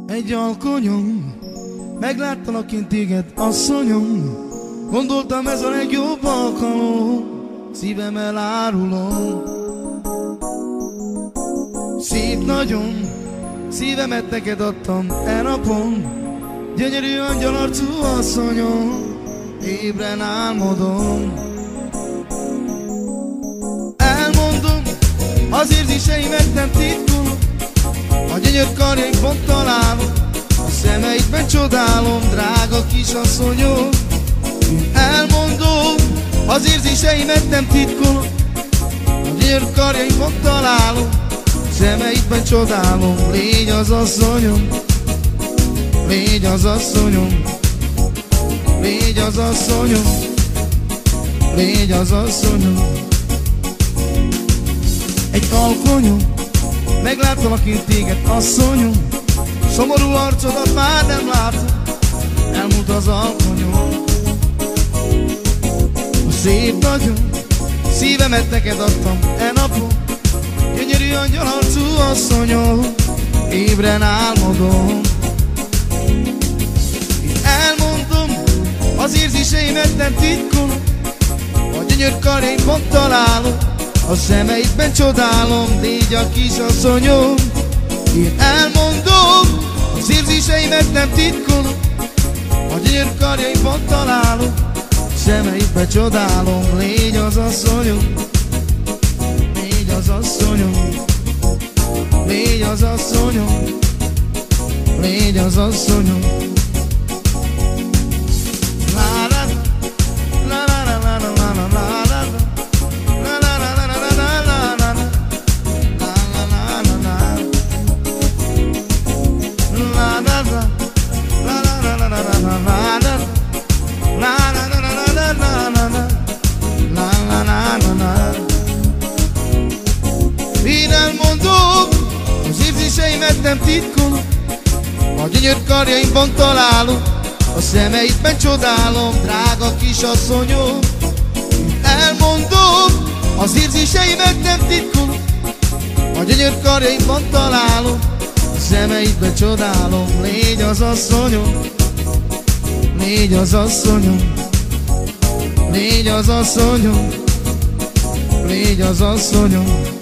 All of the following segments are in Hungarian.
Egy alkonyom, megláttalak én téged, asszonyom. Gondoltam, ez a legjobb alkalom, szívem elárulom. Szép nagyon, szívemet neked adtam e napon. Gyönyörű angyalarcú asszonyom, ébren álmodom. Elmondom, az érzéseimet nem titkolom. A gyönyör karjaimban találom, a szemeidben csodálom, drága kisasszonyom. Elmondom, az érzéseimet nem titkolom. A gyönyör karjaimban találom, a szemeidben csodálom. Légy az asszonyom, légy az asszonyom, légy az asszonyom, légy az asszonyom. Egy alkonyom, megláttalak én téged, asszonyom. Szomorú arcodat már nem látom, elmúlt az alkonyom. Szép nagyon, szívemet neked adtam e napon. Gyönyörű angyalarcú asszonyom, ébren álmodom. Elmondom, az érzéseimet nem titkolom. A gyönyör karjaimban találom, a szemeidben csodálom, légy a kisasszonyom. Én elmondom, az érzéseimet nem titkolom. A gyönyör karjaimban találom, a szemeidben csodálom. Légy az asszonyom, légy az asszonyom, légy az asszonyom, légy az asszonyom. Én elmondom, az érzéseimet nem titkolom. A gyönyör karjaimban találom, a szemeidben csodálom, drága kisasszonyom. Én elmondom, az érzéseimet nem titkolom. A gyönyör karjaimban találom, a szemeidben csodálom. Légy az asszonyom, légy az asszonyom, légy az asszonyom, légy az asszonyom.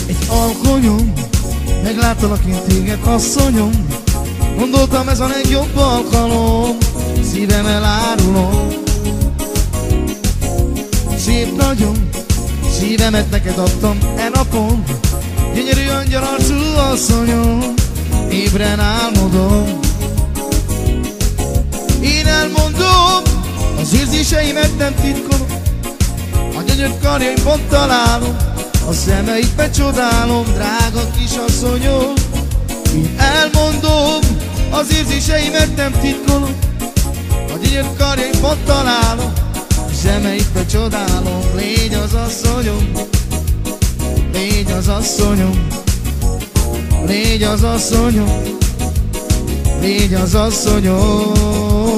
Egy alkonyom, megláttalak én téged, asszonyom. Gondoltam, ez a legjobb alkalom, szívem elárulom. Szép nagyon, szívemet neked adtam e napon. Gyönyörű angyalarcú asszonyom, ébren álmodom. Én elmondom, az érzéseimet nem titkolom. A gyönyör karjaimban találom, a szemeidben csodálom, drága kisasszonyom. Én elmondom, az érzéseimet nem titkolom. A gyönyör karjaimban találom, a szemeidben csodálom. Légy az asszonyom, légy az asszonyom, légy az asszonyom, légy az asszonyom.